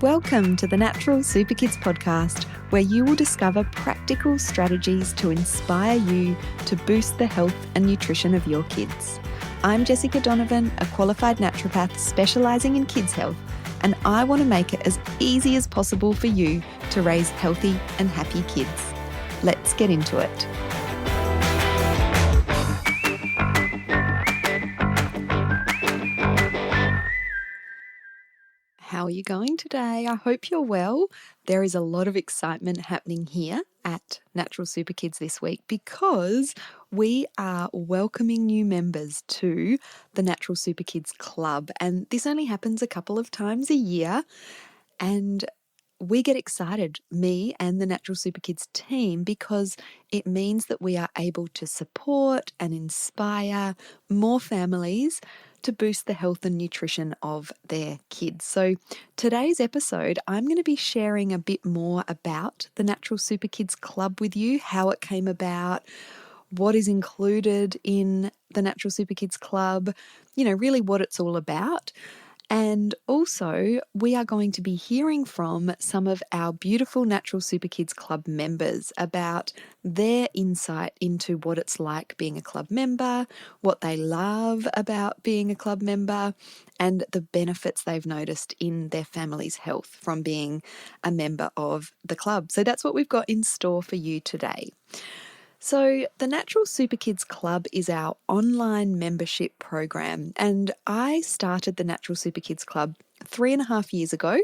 Welcome to the Natural Super Kids podcast, where you will discover practical strategies to inspire you to boost the health and nutrition of your kids. I'm Jessica Donovan, a qualified naturopath specialising in kids' health, and I want to make it as easy as possible for you to raise healthy and happy kids. Let's get into it. How are you going today? I hope you're well. There is a lot of excitement happening here at Natural Super Kids this week because we are welcoming new members to the Natural Super Kids Club. And this only happens a couple of times a year. And we get excited, me and the Natural Super Kids team, because it means that we are able to support and inspire more families to boost the health and nutrition of their kids. So today's episode, I'm going to be sharing a bit more about the Natural Super Kids Club with you, how it came about, what is included in the Natural Super Kids Club, really what it's all about. And also, we are going to be hearing from some of our beautiful Natural Super Kids Club members about their insight into what it's like being a club member, what they love about being a club member, and the benefits they've noticed in their family's health from being a member of the club. So that's what we've got in store for you today. So the Natural Super Kids Club is our online membership program, and I started the Natural Super Kids Club 3.5 years ago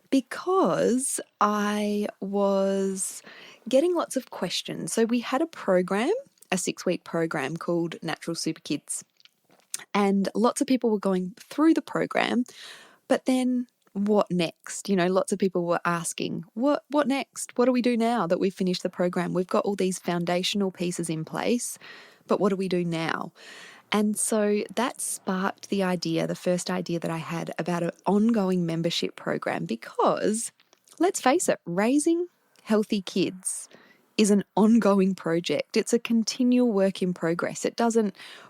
because I was getting lots of questions. So we had a 6-week program called Natural Super Kids, and lots of people were going through the program, but then what next? Lots of people were asking, what next? What do we do now that we've finished the program? We've got all these foundational pieces in place, but what do we do now? And so that sparked the first idea that I had about an ongoing membership program, because let's face it, raising healthy kids is an ongoing project. It's a continual work in progress.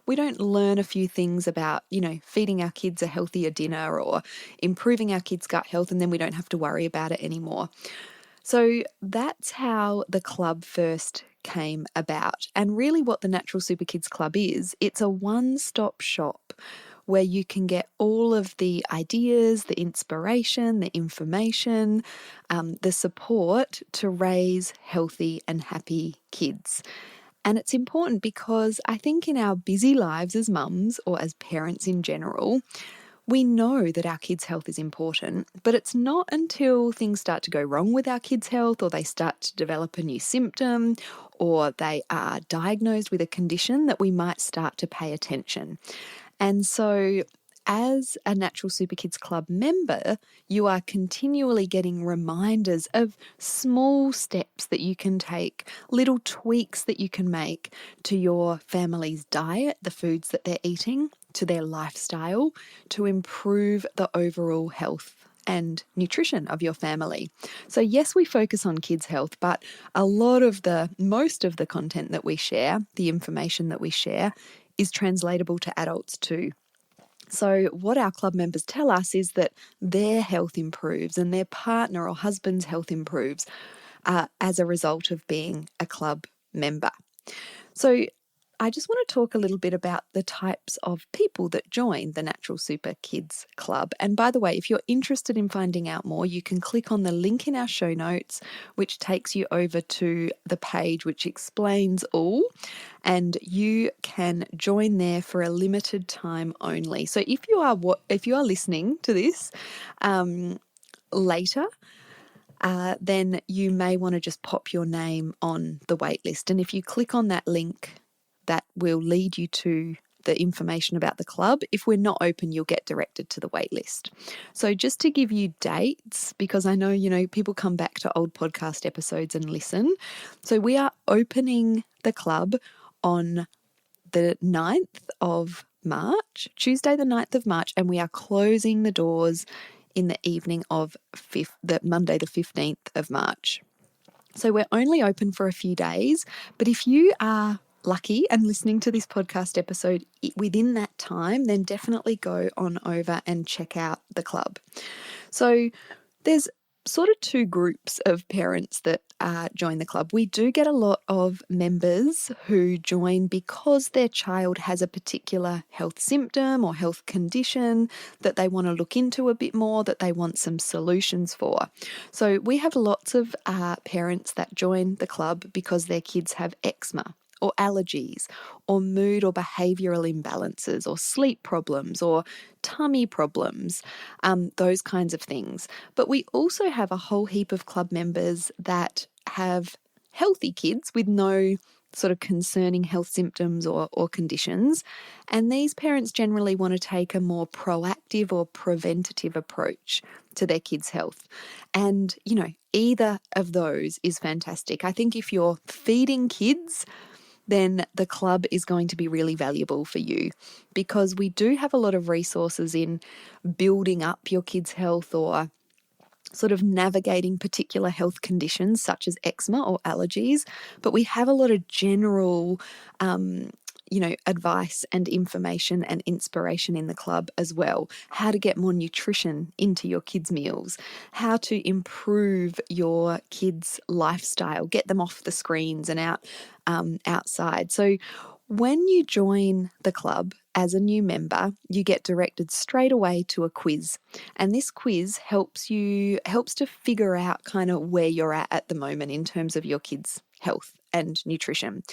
We don't learn a few things about, feeding our kids a healthier dinner or improving our kids' gut health, and then we don't have to worry about it anymore. So that's how the club first came about. And really what the Natural Super Kids Club is, it's a one-stop shop where you can get all of the ideas, the inspiration, the information, the support to raise healthy and happy kids. And it's important because I think in our busy lives as mums or as parents in general, we know that our kids' health is important, but it's not until things start to go wrong with our kids' health, or they start to develop a new symptom, or they are diagnosed with a condition, that we might start to pay attention. And so as a Natural Super Kids Club member, you are continually getting reminders of small steps that you can take, little tweaks that you can make to your family's diet, the foods that they're eating, to their lifestyle, to improve the overall health and nutrition of your family. So yes, we focus on kids' health, but most of the content that we share, the information that we share, is translatable to adults too. So what our club members tell us is that their health improves and their partner or husband's health improves as a result of being a club member. So I just want to talk a little bit about the types of people that join the Natural Super Kids Club. And by the way, if you're interested in finding out more, you can click on the link in our show notes, which takes you over to the page which explains all, and you can join there for a limited time only. So if you are listening to this later, then you may want to just pop your name on the wait list. And if you click on that link, that will lead you to the information about the club. If we're not open, you'll get directed to the wait list. So just to give you dates, because I know, people come back to old podcast episodes and listen. So we are opening the club on the 9th of March, Tuesday the 9th of March, and we are closing the doors in the evening of Monday the 15th of March. So we're only open for a few days, but if you are lucky and listening to this podcast episode within that time, then definitely go on over and check out the club. So There's sort of two groups of parents that join the club. We do get a lot of members who join because their child has a particular health symptom or health condition that they want to look into a bit more, that they want some solutions for. So we have lots of parents that join the club because their kids have eczema or allergies, or mood or behavioural imbalances, or sleep problems, or tummy problems, those kinds of things. But we also have a whole heap of club members that have healthy kids with no sort of concerning health symptoms or conditions. And these parents generally want to take a more proactive or preventative approach to their kids' health. And, either of those is fantastic. I think if you're feeding kids, then the club is going to be really valuable for you, because we do have a lot of resources in building up your kids' health or sort of navigating particular health conditions such as eczema or allergies. But we have a lot of general advice and information and inspiration in the club as well. How to get more nutrition into your kids' meals, how to improve your kids' lifestyle, get them off the screens and outside. So when you join the club as a new member, you get directed straight away to a quiz. And this quiz helps to figure out kind of where you're at the moment in terms of your kids' health and nutrition.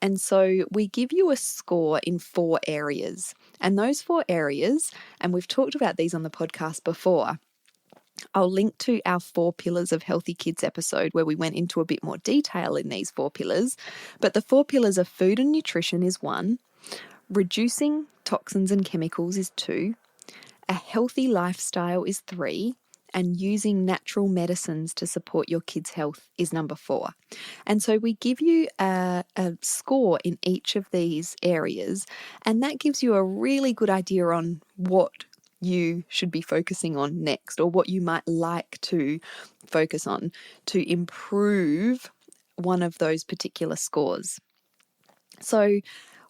And so we give you a score in 4 areas. And those 4 areas, and we've talked about these on the podcast before, I'll link to our 4 pillars of healthy kids episode where we went into a bit more detail in these 4 pillars. But the 4 pillars of food and nutrition is 1, reducing toxins and chemicals is 2, a healthy lifestyle is 3, and using natural medicines to support your kids' health is number 4. And so we give you a score in each of these areas, and that gives you a really good idea on what you should be focusing on next, or what you might like to focus on to improve one of those particular scores. So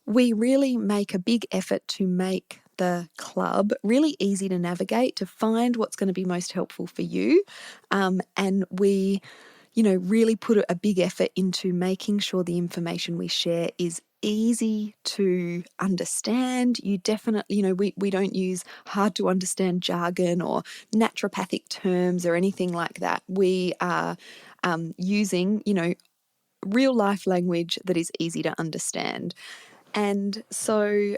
we really make a big effort to make the club really easy to navigate, to find what's going to be most helpful for you. And we, really put a big effort into making sure the information we share is easy to understand. You definitely, we don't use hard to understand jargon or naturopathic terms or anything like that. We are using, real life language that is easy to understand. And so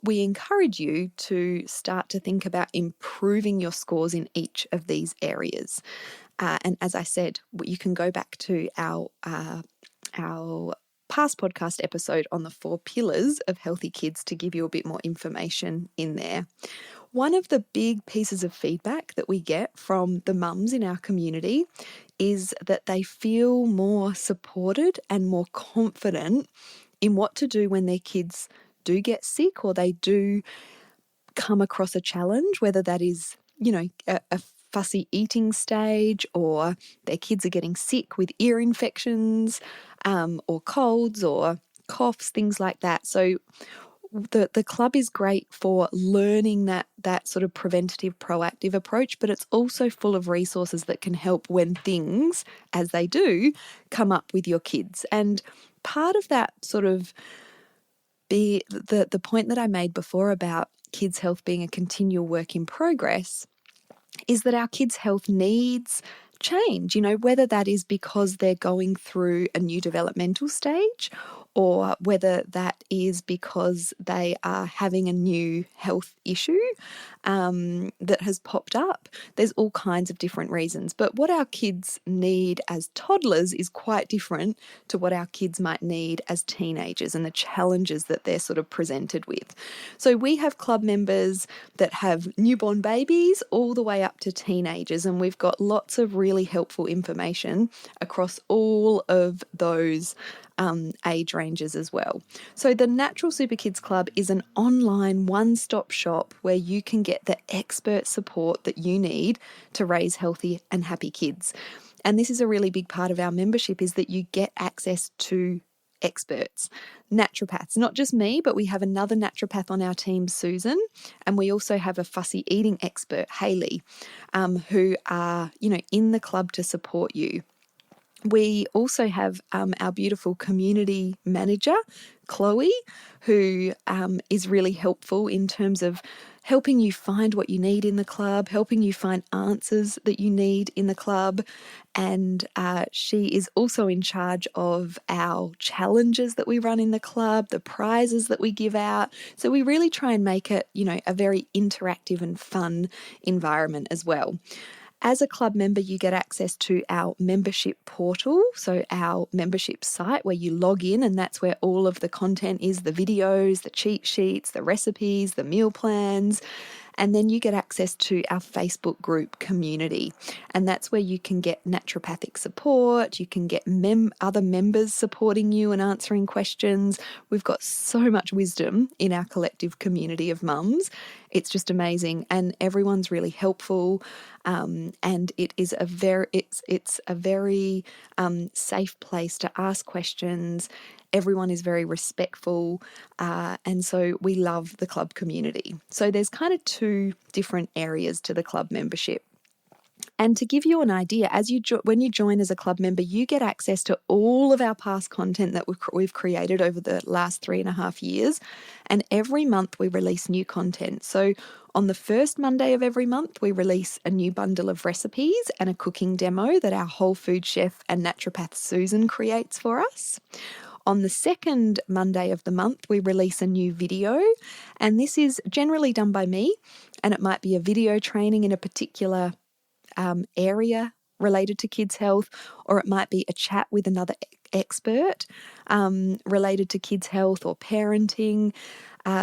we encourage you to start to think about improving your scores in each of these areas. And as I said, you can go back to our past podcast episode on the 4 pillars of healthy kids to give you a bit more information in there. One of the big pieces of feedback that we get from the mums in our community is that they feel more supported and more confident in what to do when their kids do get sick or they do come across a challenge, whether that is, a fussy eating stage, or their kids are getting sick with ear infections, or colds or coughs, things like that. So the club is great for learning that sort of preventative, proactive approach, but it's also full of resources that can help when things, as they do, come up with your kids. And part of that sort of the point that I made before about kids' health being a continual work in progress is that our kids' health needs change, whether that is because they're going through a new developmental stage, or whether that is because they are having a new health issue that has popped up. There's all kinds of different reasons. But what our kids need as toddlers is quite different to what our kids might need as teenagers and the challenges that they're sort of presented with. So we have club members that have newborn babies all the way up to teenagers, and we've got lots of really helpful information across all of those age ranges as well. So the Natural Super Kids Klub is an online one-stop shop where you can get the expert support that you need to raise healthy and happy kids. And this is a really big part of our membership, is that you get access to experts, naturopaths, not just me, but we have another naturopath on our team, Susan, and we also have a fussy eating expert, Hayley, who are, in the club to support you. We also have our beautiful community manager, Chloe, who is really helpful in terms of helping you find what you need in the club, helping you find answers that you need in the club. And she is also in charge of our challenges that we run in the club, the prizes that we give out. So we really try and make it, a very interactive and fun environment as well. As a club member, you get access to our membership portal, so our membership site where you log in, and that's where all of the content is, the videos, the cheat sheets, the recipes, the meal plans. And then you get access to our Facebook group community, and that's where you can get naturopathic support, you can get other members supporting you and answering questions. We've got so much wisdom in our collective community of mums. It's just amazing, and everyone's really helpful, and it is a very safe place to ask questions. Everyone is very respectful, and so we love the club community. So there's kind of two different areas to the club membership. And to give you an idea, when you join as a club member, you get access to all of our past content that we've created over the last 3.5 years. And every month we release new content. So on the first Monday of every month, we release a new bundle of recipes and a cooking demo that our whole food chef and naturopath Susan creates for us. On the second Monday of the month, we release a new video, and this is generally done by me, and it might be a video training in a particular area related to kids' health, or it might be a chat with another expert related to kids' health or parenting.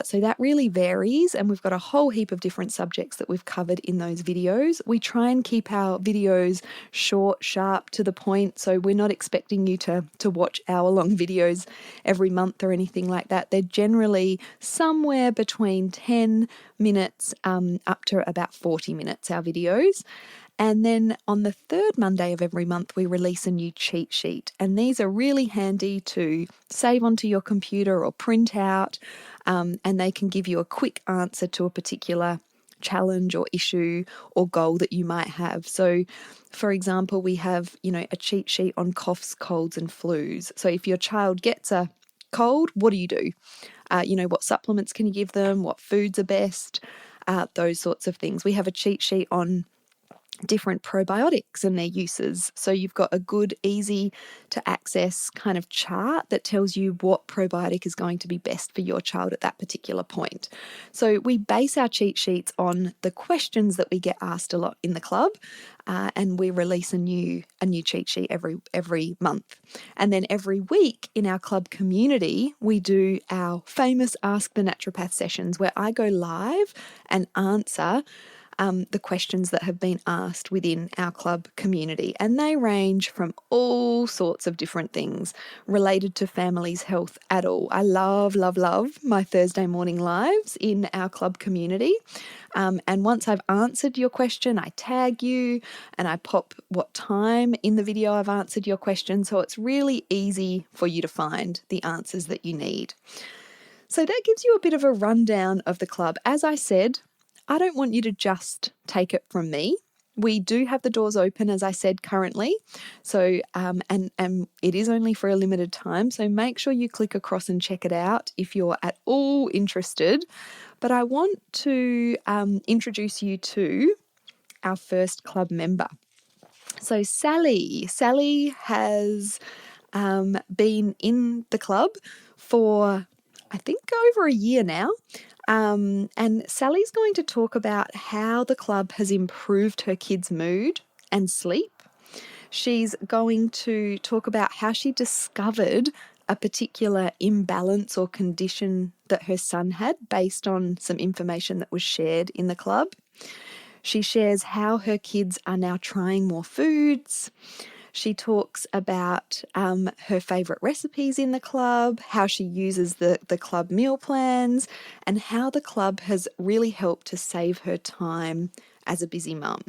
So that really varies, and we've got a whole heap of different subjects that we've covered in those videos. We try and keep our videos short, sharp, to the point, so we're not expecting you to watch hour-long videos every month or anything like that. They're generally somewhere between 10 minutes up to about 40 minutes, our videos. And then on the third Monday of every month, we release a new cheat sheet. And these are really handy to save onto your computer or print out, and they can give you a quick answer to a particular challenge or issue or goal that you might have. So, for example, we have, a cheat sheet on coughs, colds, and flus. So if your child gets a cold, what do you do? What supplements can you give them? What foods are best? Those sorts of things. We have a cheat sheet on different probiotics and their uses. So you've got a good, easy to access kind of chart that tells you what probiotic is going to be best for your child at that particular point. So we base our cheat sheets on the questions that we get asked a lot in the club, and we release a new cheat sheet every month. And then every week in our club community, we do our famous Ask the Naturopath sessions where I go live and answer the questions that have been asked within our club community. And they range from all sorts of different things related to families' health at all. I love, love, love my Thursday morning lives in our club community. And once I've answered your question, I tag you and I pop what time in the video I've answered your question. So it's really easy for you to find the answers that you need. So that gives you a bit of a rundown of the club. As I said, I don't want you to just take it from me. We do have the doors open, as I said, currently. So, and it is only for a limited time. So make sure you click across and check it out if you're at all interested. But I want to introduce you to our first club member. So Sally has been in the club for, I think, over a year now. And Sally's going to talk about how the club has improved her kids' mood and sleep. She's going to talk about how she discovered a particular imbalance or condition that her son had based on some information that was shared in the club. She shares how her kids are now trying more foods. She talks about her favourite recipes in the club, how she uses the club meal plans, and how the club has really helped to save her time as a busy mum.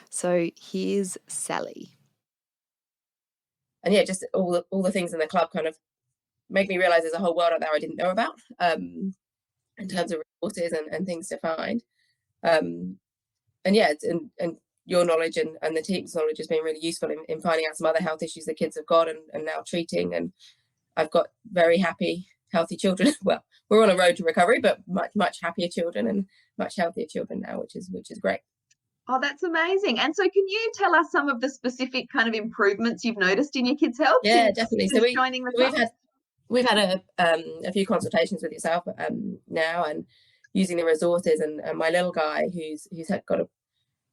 So here's Sally. And yeah, just all the things in the club kind of made me realize there's a whole world out there I didn't know about, in terms of resources and things to find. And yeah, and your knowledge and the team's knowledge has been really useful in finding out some other health issues the kids have got and now treating. And I've got very happy, healthy children. Well, we're on a road to recovery, but much happier children and much healthier children now, which is great. Oh, that's amazing. And so can you tell us some of the specific kind of improvements you've noticed in your kids' health Yeah, since definitely. So joining the club? we've had a few consultations with yourself now, and using the resources, and my little guy who's got a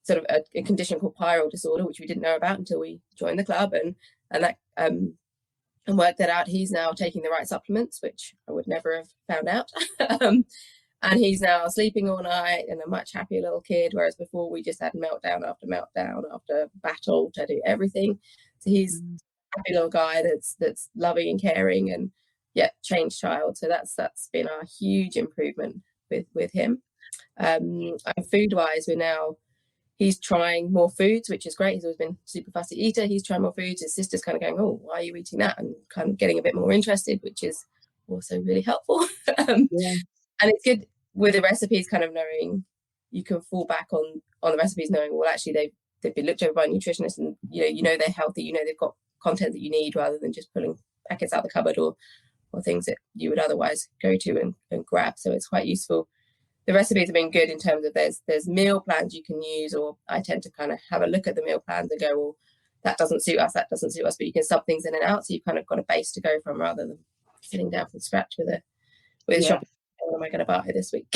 sort of a condition called pyrrole disorder, which we didn't know about until we joined the club, and that and worked that out. He's now taking the right supplements, which I would never have found out. And he's now sleeping all night and a much happier little kid, whereas before we just had meltdown after battle to do everything. So he's a happy little guy that's loving and caring, and changed child. So that's been a huge improvement with him. And food wise, he's trying more foods, which is great. He's always been super fussy eater. He's trying more foods. His sister's kind of going, oh, why are you eating that? And kind of getting a bit more interested, which is also really helpful. And it's good with the recipes, kind of knowing you can fall back on the recipes, knowing, well, actually they've been looked over by a nutritionist, and you know they're healthy, they've got content that you need, rather than just pulling packets out the cupboard or things that you would otherwise go to and grab. So it's quite useful. The recipes have been good in terms of there's meal plans you can use, or I tend to kind of have a look at the meal plans and go, well, that doesn't suit us, but you can sub things in and out, so you've kind of got a base to go from, rather than sitting down from scratch with shopping. What am I going to buy this week?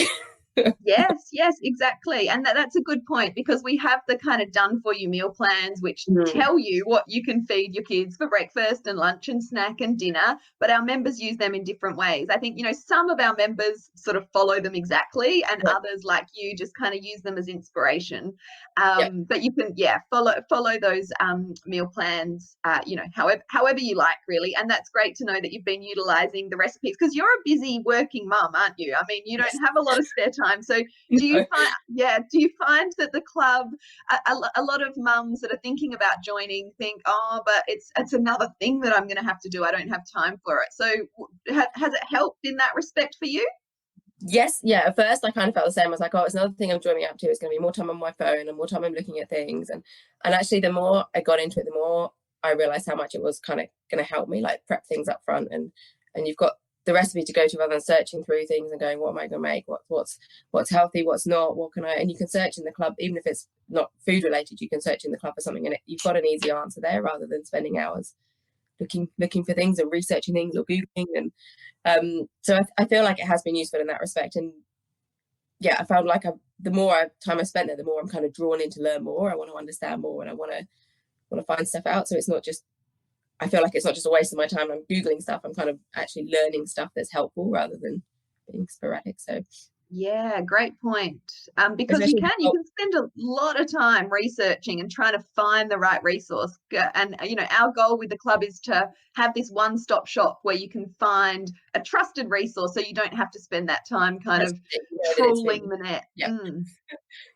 Yes, exactly. And that's a good point, because we have the kind of done for you meal plans, which tell you what you can feed your kids for breakfast and lunch and snack and dinner, but our members use them in different ways. I think, some of our members sort of follow them exactly, and others, like you, just kind of use them as inspiration. But you can, follow those meal plans, however you like, really. And that's great to know that you've been utilizing the recipes, because you're a busy working mum, aren't you? I mean, you don't have a lot of spare time. So do you find that the club, a lot of mums that are thinking about joining think, oh, but it's another thing that I'm going to have to do, I don't have time for it? So has it helped in that respect for you? Yes, at first I kind of felt the same. I was like, oh, it's another thing I'm joining up to. It's going to be more time on my phone and more time I'm looking at things, and actually the more I got into it, the more I realized how much it was kind of going to help me, like, prep things up front, and you've got the recipe to go to, rather than searching through things and going, what am I going to make? What's healthy? What's not? What can I? And you can search in the club, even if it's not food related. You can search in the club for something, and you've got an easy answer there, rather than spending hours looking for things and researching things or googling. And so I feel like it has been useful in that respect. And I found like the more time I spent there, the more I'm kind of drawn in to learn more. I want to understand more, and I want to find stuff out. So I feel like it's not just a waste of my time. I'm googling stuff. I'm kind of actually learning stuff that's helpful, rather than being sporadic. So yeah, great point. Because you can spend a lot of time researching and trying to find the right resource. And our goal with the club is to have this one-stop shop where you can find a trusted resource, so you don't have to spend that time kind of trawling the net.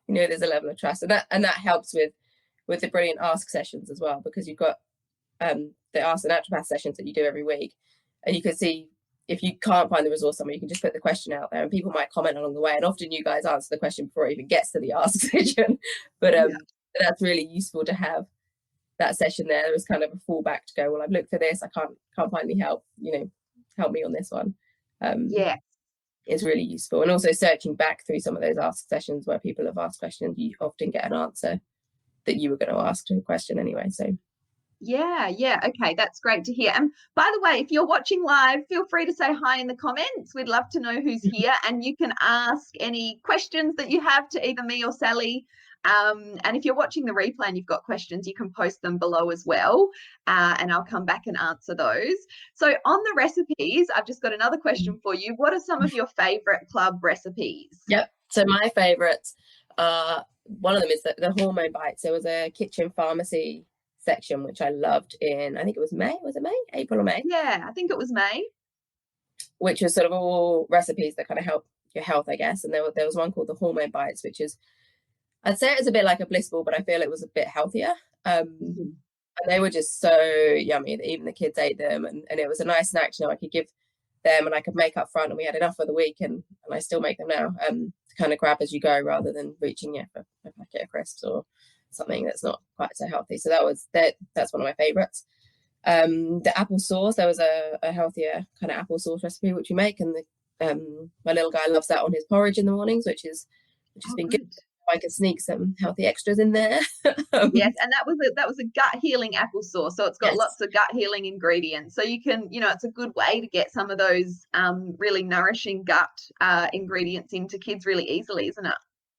There's a level of trust, and that helps with the brilliant ask sessions as well, because you've got the Ask the Naturopath sessions that you do every week, and you can see, if you can't find the resource somewhere, you can just put the question out there, and people might comment along the way, and often you guys answer the question before it even gets to the ask session. But that's really useful to have that session there. There was kind of a fallback to go, well, I've looked for this, I can't find any help, help me on this one. It's really useful. And also searching back through some of those ask sessions where people have asked questions, you often get an answer that you were going to ask to a question anyway. So okay, that's great to hear. And by the way, if you're watching live, feel free to say hi in the comments. We'd love to know who's here, and you can ask any questions that you have to either me or Sally. And if you're watching the replay and you've got questions, you can post them below as well, and I'll come back and answer those. So on the recipes, I've just got another question for you. What are some of your favorite club recipes? Yep. So my favorites, one of them is the hormone bites. There was a kitchen pharmacy section which I loved in, I think it was May. Was it May? April or May? Yeah, I think it was May. Which was sort of all recipes that kind of help your health, I guess. And there was one called the hormone bites, which is, I'd say it's a bit like a Blissful, but I feel it was a bit healthier. And they were just so yummy that even the kids ate them, and it was a nice snack. You know, I could give them and I could make up front, and we had enough for the week, and I still make them now, to kind of grab as you go rather than reaching for a packet of crisps or something that's not quite so healthy. So that's one of my favorites. The apple sauce, there was a healthier kind of apple sauce recipe which we make, and my little guy loves that on his porridge in the mornings, which has been good. I can sneak some healthy extras in there. Yes, and that was a gut healing applesauce, so it's got Yes. lots of gut healing ingredients. So you can, it's a good way to get some of those really nourishing gut ingredients into kids really easily, isn't it?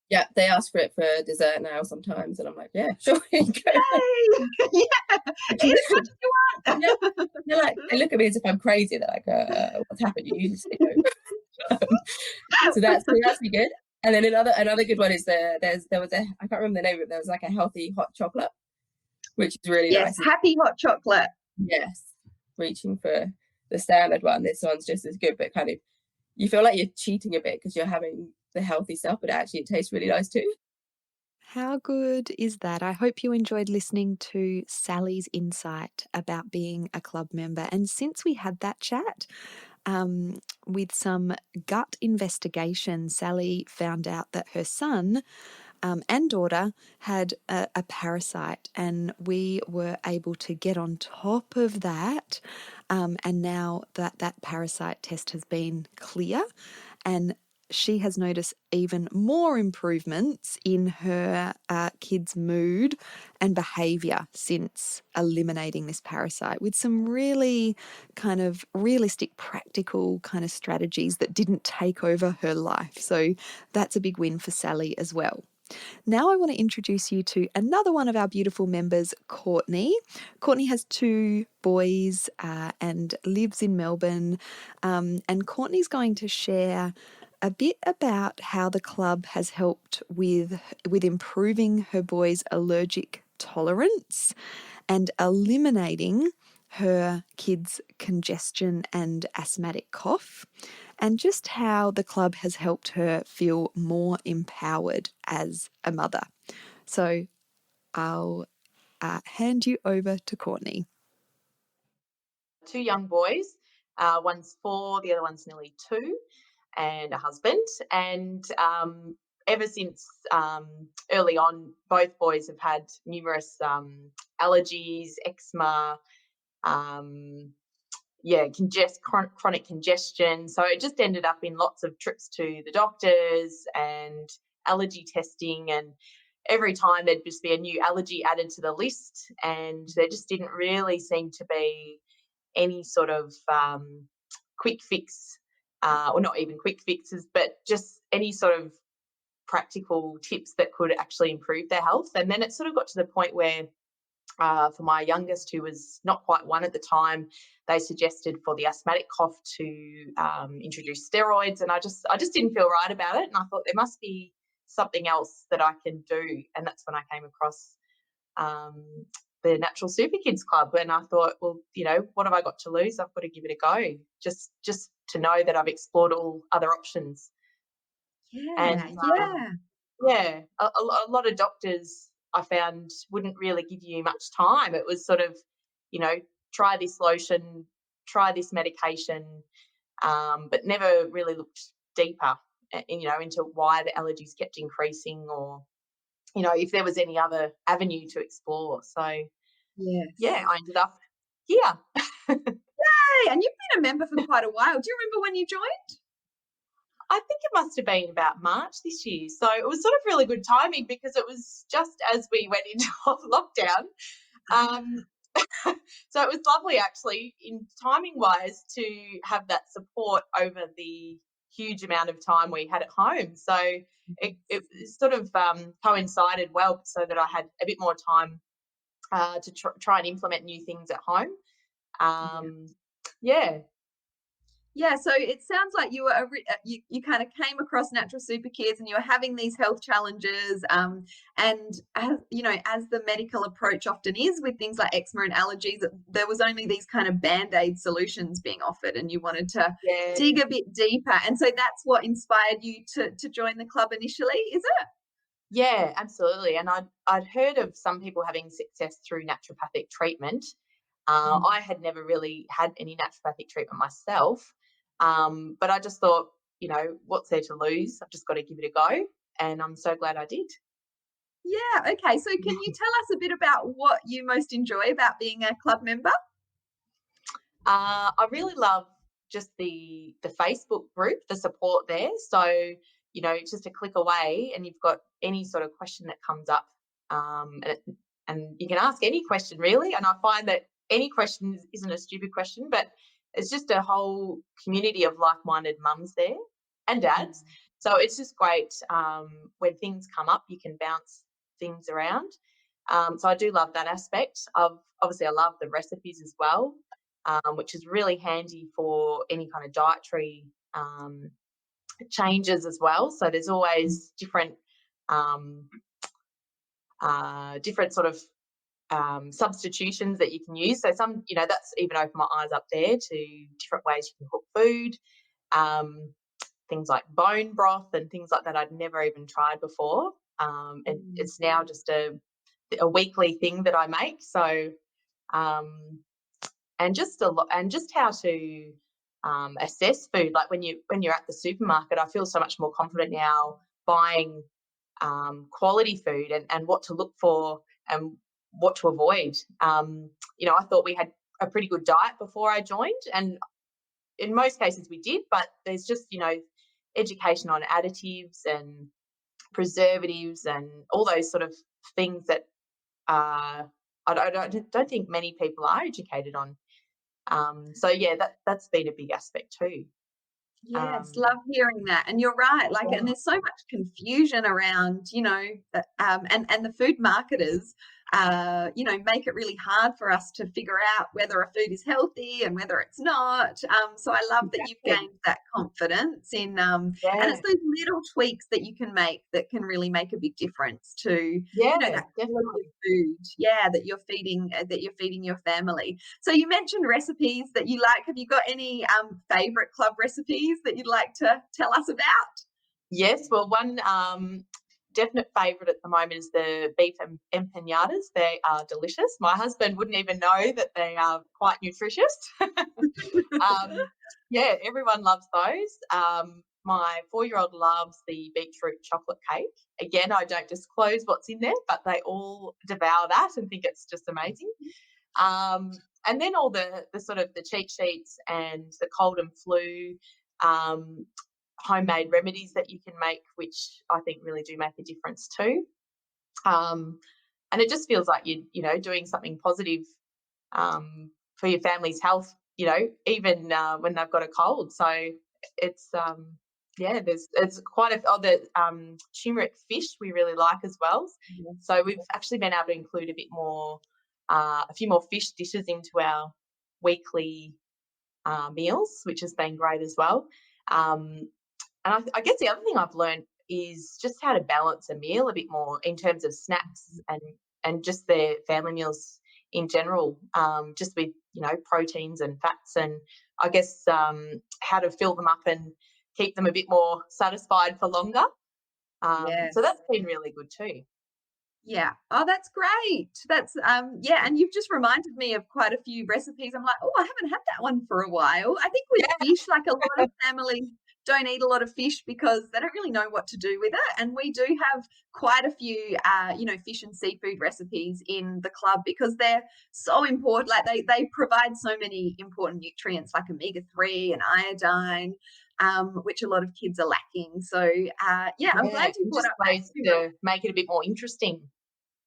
Yeah, they ask for it for dessert now sometimes, and I'm like, yeah, sure, you go. Yay! Yeah, eat as much as you want. Yeah. They're like, they look at me as if I'm crazy. They're like, what's happened? You used to say no. So that's be good. And then another good one is there was I can't remember the name of it. There was like a healthy hot chocolate, which is really nice. Yes, happy hot chocolate. Yes, reaching for the standard one. This one's just as good, but kind of you feel like you're cheating a bit because you're having the healthy stuff, but actually it tastes really nice too. How good is that? I hope you enjoyed listening to Sally's insight about being a club member. And since we had that chat, with some gut investigation, Sally found out that her son and daughter had a parasite, and we were able to get on top of that. And now that parasite test has been clear, and she has noticed even more improvements in her kids' mood and behaviour since eliminating this parasite, with some really kind of realistic, practical kind of strategies that didn't take over her life. So that's a big win for Sally as well. Now I want to introduce you to another one of our beautiful members, Courtney. Courtney has 2 boys and lives in Melbourne. And Courtney's going to share a bit about how the club has helped with improving her boys' allergic tolerance and eliminating her kids' congestion and asthmatic cough, and just how the club has helped her feel more empowered as a mother. So I'll hand you over to Courtney. 2 young boys, one's 4, the other one's nearly 2, and a husband. And ever since early on, both boys have had numerous allergies, eczema, chronic congestion. So it just ended up in lots of trips to the doctors and allergy testing, and every time there'd just be a new allergy added to the list, and there just didn't really seem to be any sort of quick fix, or not even quick fixes, but just any sort of practical tips that could actually improve their health. And then it sort of got to the point where for my youngest, who was not quite 1 at the time, they suggested for the asthmatic cough to introduce steroids, and I just didn't feel right about it, and I thought there must be something else that I can do. And that's when I came across the Natural Super Kids Klub, and I thought, well, what have I got to lose? I've got to give it a go, just to know that I've explored all other options. Yeah, a lot of doctors I found wouldn't really give you much time. It was sort of, try this lotion, try this medication, but never really looked deeper, into why the allergies kept increasing, or, if there was any other avenue to explore. So, yes. I ended up here. Yay! And you've been a member for quite a while. Do you remember when you joined? I think it must have been about March this year. So it was sort of really good timing, because it was just as we went into lockdown. So it was lovely, actually, in timing-wise, to have that support over the huge amount of time we had at home. So it sort of coincided well, so that I had a bit more time to try and implement new things at home. Yeah, so it sounds like you were you kind of came across Natural Super Kids, and you were having these health challenges, and as the medical approach often is with things like eczema and allergies, there was only these kind of band-aid solutions being offered, and you wanted to dig a bit deeper, and so that's what inspired you to join the club initially, is it? Yeah, absolutely. And I'd heard of some people having success through naturopathic treatment. I had never really had any naturopathic treatment myself, but I just thought, what's there to lose? I've just got to give it a go, and I'm so glad I did. Yeah, okay. So can you tell us a bit about what you most enjoy about being a club member? I really love just the Facebook group, the support there. So, it's just a click away and you've got any sort of question that comes up, and you can ask any question really. And I find that any question isn't a stupid question, but it's just a whole community of like-minded mums there and dads. So it's just great, when things come up, you can bounce things around. So I do love that aspect. Obviously, I love the recipes as well, which is really handy for any kind of dietary changes as well. So there's always different sort of substitutions that you can use. So some, that's even opened my eyes up there to different ways you can cook food, things like bone broth and things like that I'd never even tried before. And it's now just a weekly thing that I make. So and just how to assess food. Like when you're at the supermarket, I feel so much more confident now buying quality food and what to look for and what to avoid. I thought we had a pretty good diet before I joined, and in most cases we did, but there's just education on additives and preservatives and all those sort of things that I don't think many people are educated on. So yeah, that's been a big aspect too. Yes, love hearing that. And you're right. Like, Yeah. and there's so much confusion around, and the food marketers, make it really hard for us to figure out whether a food is healthy and whether it's not. So I love that you've Exactly. gained that confidence in, and Yeah, it's those little tweaks that you can make that can really make a big difference to, yeah, that quality definitely. of food, that you're feeding your family. So you mentioned recipes that you like. Have you got any favorite club recipes that you'd like to tell us about? Yes, well, one definite favourite at the moment is the beef empanadas. They are delicious. My husband wouldn't even know that they are quite nutritious. Yeah, everyone loves those. My 4-year-old loves the beetroot chocolate cake. Again, I don't disclose what's in there, but they all devour that and think it's just amazing. And then all the sort of the cheat sheets and the cold and flu homemade remedies that you can make, which I think really do make a difference too. And it just feels like you're doing something positive for your family's health, even when they've got a cold. So it's it's quite the turmeric fish we really like as well. So we've actually been able to include a few more fish dishes into our weekly meals, which has been great as well. And I guess the other thing I've learned is just how to balance a meal a bit more in terms of snacks and just their family meals in general, just with proteins and fats, and I guess how to fill them up and keep them a bit more satisfied for longer. So Yes. that's been really good too. Yeah. Oh, that's great. That's and you've just reminded me of quite a few recipes. I'm like, oh, I haven't had that one for a while. I think with Yeah, fish, like a lot of families don't eat a lot of fish because they don't really know what to do with it. And we do have quite a few fish and seafood recipes in the club because they're so important. Like they provide so many important nutrients like omega-3 and iodine. Which a lot of kids are lacking. So, I'm glad you brought just up that ways too. to make it a bit more interesting.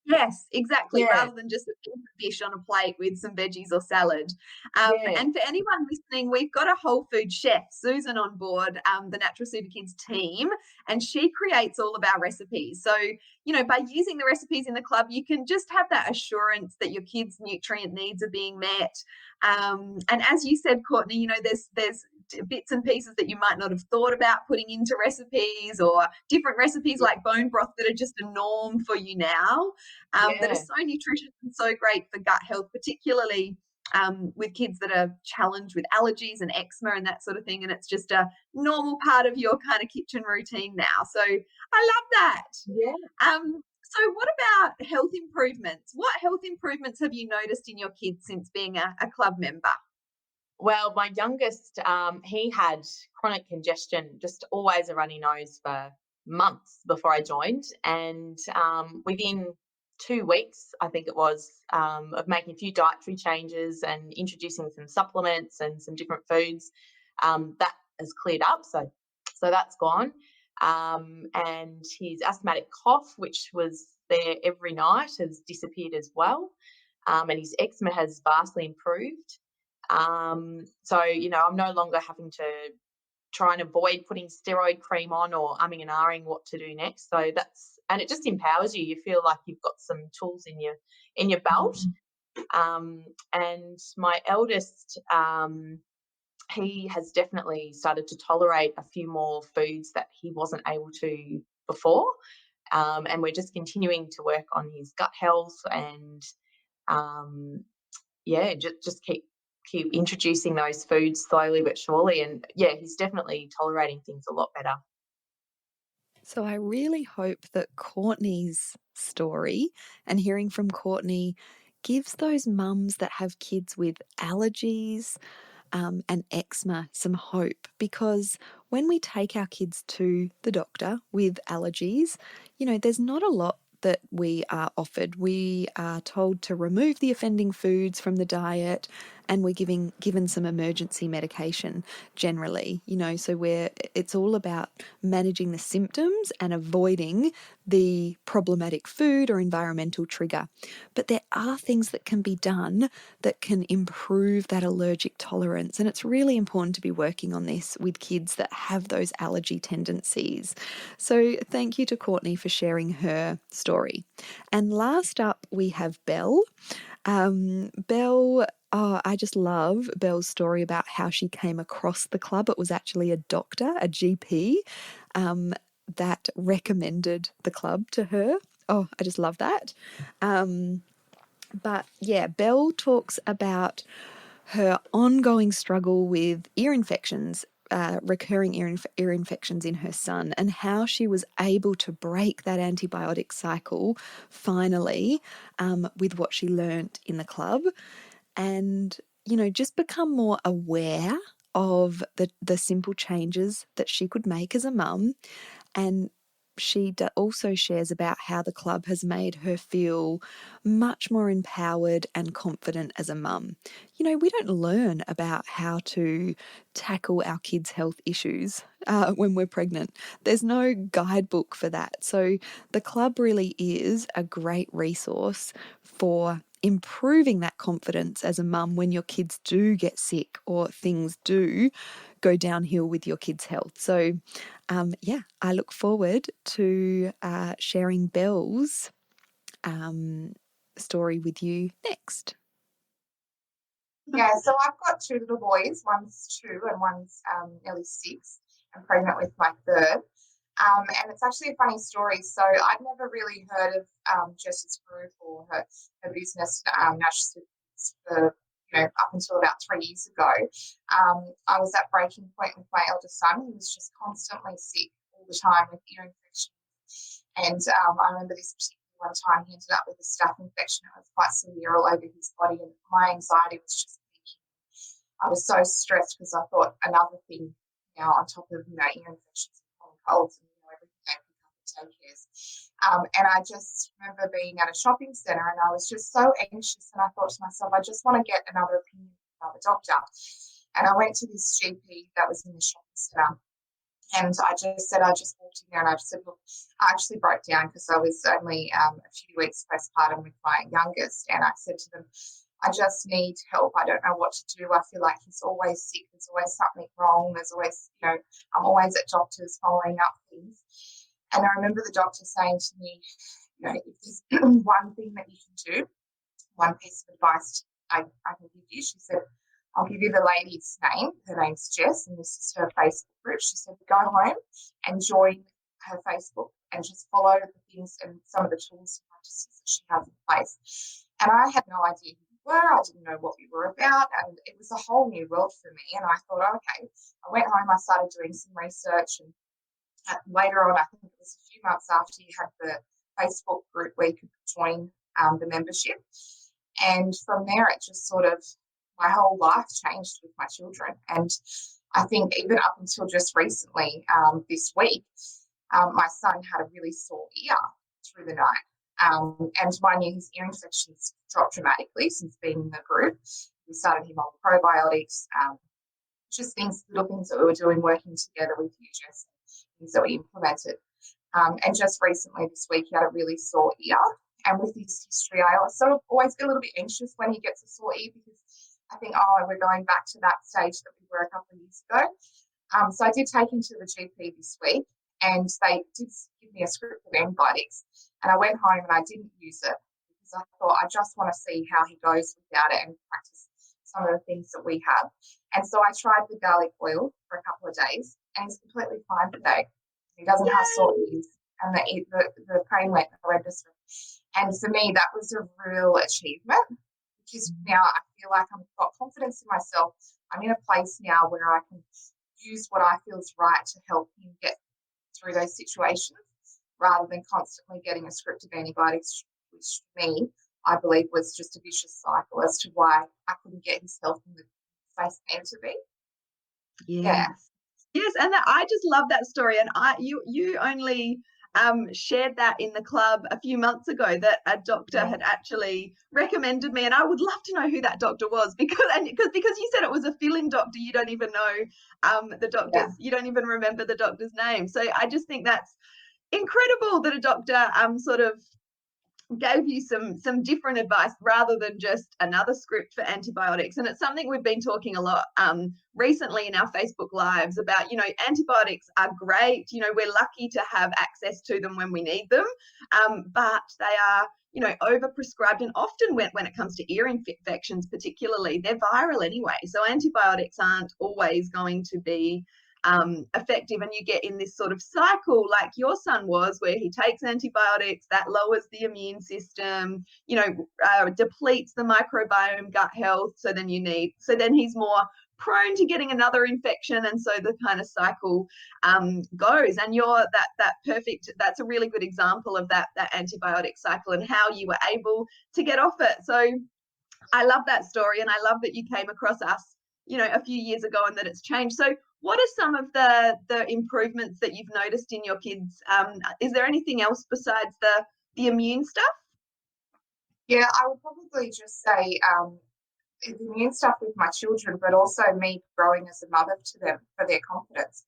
Yes, exactly. Yeah, Rather than just a piece of fish on a plate with some veggies or salad. yeah, And for anyone listening, we've got a whole food chef, Susan, on board, the Natural Super Kids team, and she creates all of our recipes. So, by using the recipes in the club, you can just have that assurance that your kids' nutrient needs are being met. And as you said, Courtney, there's bits and pieces that you might not have thought about putting into recipes, or different recipes like bone broth that are just a norm for you now, that are yeah, so nutritious and so great for gut health, particularly with kids that are challenged with allergies and eczema and that sort of thing. And it's just a normal part of your kind of kitchen routine now. So I love that. Yeah. So what about health improvements? What health improvements have you noticed in your kids since being a club member? Well, my youngest, he had chronic congestion, just always a runny nose for months before I joined. And within 2 weeks, I think it was, of making a few dietary changes and introducing some supplements and some different foods, that has cleared up. So that's gone. And his asthmatic cough, which was there every night, has disappeared as well. And his eczema has vastly improved. So, I'm no longer having to try and avoid putting steroid cream on or umming and ahhing what to do next. So and it just empowers you. You feel like you've got some tools in your belt. And my eldest, he has definitely started to tolerate a few more foods that he wasn't able to before. And we're just continuing to work on his gut health and, just keep introducing those foods slowly but surely. And yeah, he's definitely tolerating things a lot better. So I really hope that Courtney's story and hearing from Courtney gives those mums that have kids with allergies and eczema some hope, because when we take our kids to the doctor with allergies, there's not a lot that we are offered. We are told to remove the offending foods from the diet, and we're given some emergency medication generally, so it's all about managing the symptoms and avoiding the problematic food or environmental trigger. But there are things that can be done that can improve that allergic tolerance, and it's really important to be working on this with kids that have those allergy tendencies. So thank you to Courtney for sharing her story. And last up, we have Belle. Belle, I just love Belle's story about how she came across the club. It was actually a doctor, a GP, that recommended the club to her. Oh, I just love that. But yeah, Belle talks about her ongoing struggle with ear infections, recurring ear infections in her son, and how she was able to break that antibiotic cycle finally with what she learnt in the club, and just become more aware of the simple changes that she could make as a mum. And she also shares about how the club has made her feel much more empowered and confident as a mum. We don't learn about how to tackle our kids' health issues when we're pregnant. There's no guidebook for that. So the club really is a great resource for improving that confidence as a mum when your kids do get sick or things do go downhill with your kids' health. So I look forward to sharing Belle's story with you next. Yeah, so I've got 2 little boys. One's 2 and one's nearly 6. I'm pregnant with my third. And it's actually a funny story. So I'd never really heard of Jess's group or her business, Natural Super Kids, for up until about 3 years ago. I was at breaking point with my eldest son. He was just constantly sick all the time with ear infection. And I remember this particular one time he ended up with a staph infection. It was quite severe all over his body, and my anxiety was just peaking. I was so stressed because I thought another thing, on top of ear infections and common colds and everything they pick up and take cares. And I just remember being at a shopping centre, and I was just so anxious, and I thought to myself, I just want to get another opinion from another doctor. And I went to this GP that was in the shopping centre. And I just walked in there and I just said, look, I actually broke down because I was only a few weeks postpartum with my youngest. And I said to them, I just need help. I don't know what to do. I feel like he's always sick. There's always something wrong. There's always, I'm always at doctors following up things. And I remember the doctor saying to me, if there's one thing that you can do, one piece of advice I can give you, she said, I'll give you the lady's name. Her name's Jess, and this is her Facebook group. She said, go home and join her Facebook and just follow the things and some of the tools and practices that she has in place. And I had no idea were. I didn't know what we were about, and it was a whole new world for me. And I thought, okay, I went home, I started doing some research, and later on, I think it was a few months after, you had the Facebook group where you could join the membership. And from there, it just sort of, my whole life changed with my children. And I think even up until just recently, this week, my son had a really sore ear through the night. And mind you, his ear infections dropped dramatically since being in the group. We started him on probiotics, just little things that we were doing, working together with you, Jess, things that we implemented. And just recently this week, he had a really sore ear. And with his history, I sort of always get a little bit anxious when he gets a sore ear, because I think, oh, we're going back to that stage that we were a couple of years ago. So I did take him to the GP this week, and they did give me a script of antibiotics. And I went home and I didn't use it, because I thought, I just want to see how he goes without it and practice some of the things that we have. And so I tried the garlic oil for a couple of days, and he's completely fine today. He doesn't have sore ears, and the pain went horrendously. And for me, that was a real achievement, because now I feel like I've got confidence in myself. I'm in a place now where I can use what I feel is right to help him get through those situations, rather than constantly getting a script of antibiotics, which to me, I believe, was just a vicious cycle as to why I couldn't get his health in the place it needed to be. Yeah. Yes, and I just love that story. And you only shared that in the club a few months ago, that a doctor had actually recommended me, and I would love to know who that doctor was, because you said it was a fill-in doctor. You don't even know the doctor's, you don't even remember the doctor's name. So I just think that's incredible that a doctor sort of gave you some different advice rather than just another script for antibiotics. And it's something we've been talking a lot recently in our Facebook lives about. Antibiotics are great. We're lucky to have access to them when we need them, but they are overprescribed, and often when it comes to ear infections particularly, they're viral anyway. So antibiotics aren't always going to be effective, and you get in this sort of cycle like your son was, where he takes antibiotics, that lowers the immune system, depletes the microbiome, gut health, so then he's more prone to getting another infection, and so the kind of cycle goes. And you're that's a really good example of that antibiotic cycle and how you were able to get off it. So I love that story, and I love that you came across us a few years ago, and that it's changed. So what are some of the improvements that you've noticed in your kids? Is there anything else besides the immune stuff? Yeah, I would probably just say the immune stuff with my children, but also me growing as a mother to them for their confidence.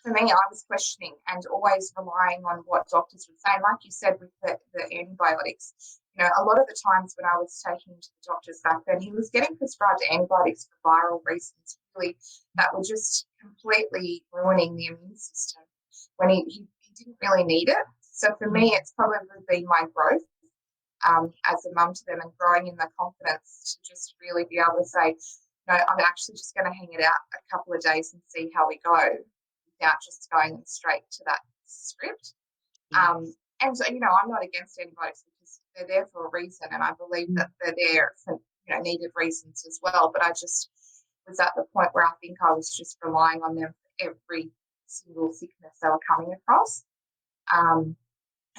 For me, I was questioning and always relying on what doctors would say. And like you said, with the antibiotics, a lot of the times when I was taking him to the doctors back then, he was getting prescribed antibiotics for viral reasons, really, that were just completely ruining the immune system when he didn't really need it. So for me, it's probably been my growth as a mum to them, and growing in the confidence to just really be able to say, I'm actually just going to hang it out a couple of days and see how we go, without just going straight to that script. And I'm not against antibiotics, because they're there for a reason, and I believe that they're there for needed reasons as well. But I just was at the point where I think I was just relying on them for every single sickness they were coming across.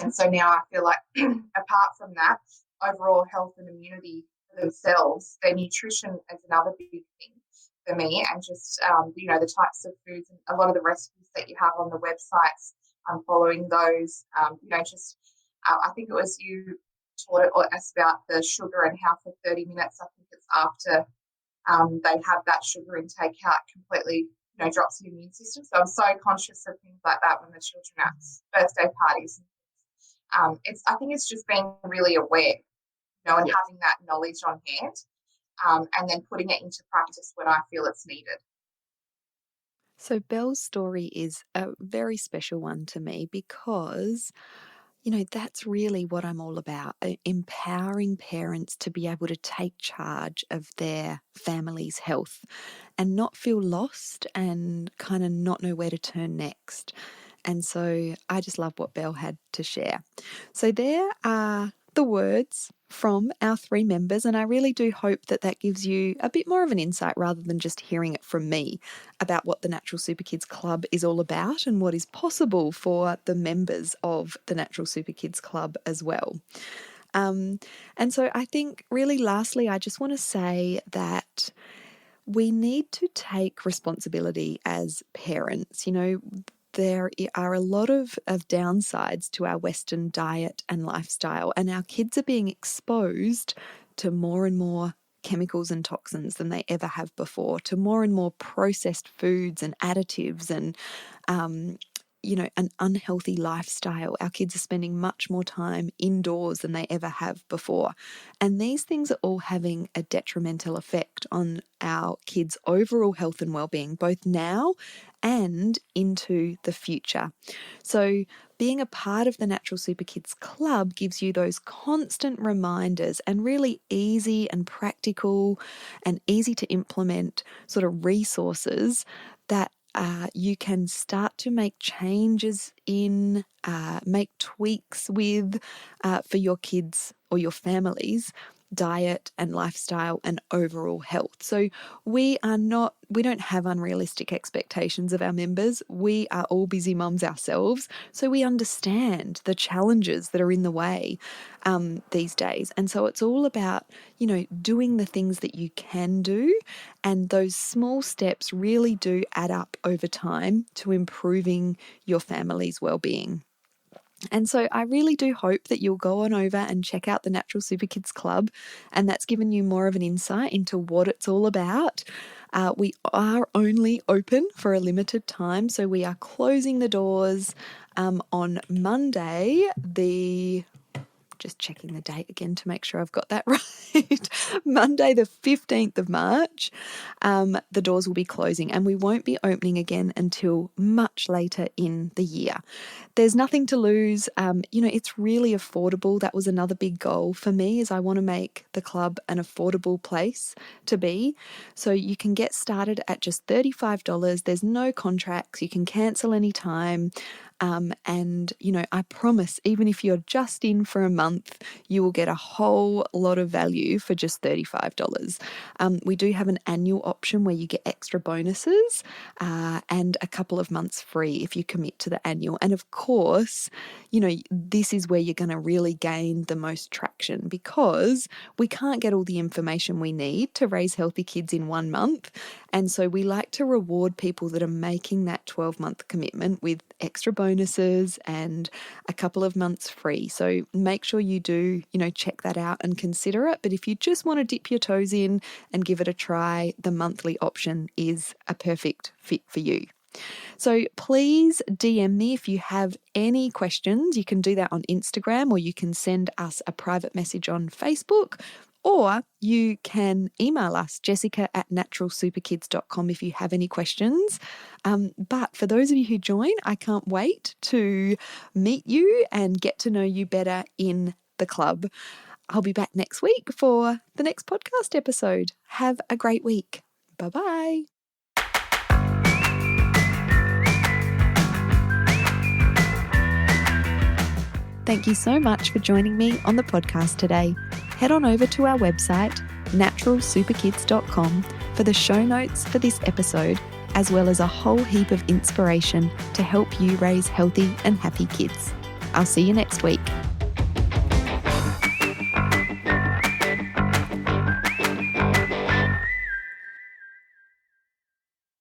And so now I feel like, apart from that, overall health and immunity for themselves, their nutrition is another big thing for me, and just the types of foods and a lot of the recipes that you have on the websites. I'm following those. I think it was you taught us about the sugar, and how for 30 minutes, I think it's after they have that sugar intake, how it completely drops the immune system. So I'm so conscious of things like that when the children are at birthday parties. I think it's just being really aware, and having that knowledge on hand, and then putting it into practice when I feel it's needed. So Belle's story is a very special one to me, because that's really what I'm all about, empowering parents to be able to take charge of their family's health and not feel lost and kind of not know where to turn next. And so I just love what Belle had to share. So there are the words from our 3 members, and I really do hope that that gives you a bit more of an insight rather than just hearing it from me about what the Natural Super Kids Club is all about and what is possible for the members of the Natural Super Kids Club as well. And so I think really lastly, I just want to say that we need to take responsibility as parents. You know, there are a lot of downsides to our Western diet and lifestyle, and our kids are being exposed to more and more chemicals and toxins than they ever have before, to more and more processed foods and additives and an unhealthy lifestyle. Our kids are spending much more time indoors than they ever have before. And these things are all having a detrimental effect on our kids' overall health and well-being, both now and into the future. So being a part of the Natural Super Kids Club gives you those constant reminders and really easy and practical and easy to implement sort of resources that you can start to make changes in, make tweaks with for your kids or your family's diet and lifestyle and overall health. So we don't have unrealistic expectations of our members. We are all busy mums ourselves, so we understand the challenges that are in the way these days. And so it's all about, doing the things that you can do, and those small steps really do add up over time to improving your family's well-being. And so I really do hope that you'll go on over and check out the Natural Super Kids Club, and that's given you more of an insight into what it's all about. We are only open for a limited time, so we are closing the doors on Monday, just checking the date again to make sure I've got that right. Monday, the 15th of March, the doors will be closing, and we won't be opening again until much later in the year. There's nothing to lose. It's really affordable. That was another big goal for me, is I want to make the club an affordable place to be. So you can get started at just $35. There's no contracts. You can cancel anytime. And I promise, even if you're just in for a month, you will get a whole lot of value for just $35. We do have an annual option where you get extra bonuses and a couple of months free if you commit to the annual. And of course, this is where you're going to really gain the most traction, because we can't get all the information we need to raise healthy kids in 1 month. And so we like to reward people that are making that 12-month commitment with extra bonuses and a couple of months free. So make sure you do, check that out and consider it. But if you just want to dip your toes in and give it a try, the monthly option is a perfect fit for you. So please DM me if you have any questions. You can do that on Instagram, or you can send us a private message on Facebook, or you can email us, jessica@naturalsuperkids.com, if you have any questions. But for those of you who join, I can't wait to meet you and get to know you better in the club. I'll be back next week for the next podcast episode. Have a great week. Bye-bye. Thank you so much for joining me on the podcast today. Head on over to our website, naturalsuperkids.com, for the show notes for this episode, as well as a whole heap of inspiration to help you raise healthy and happy kids. I'll see you next week.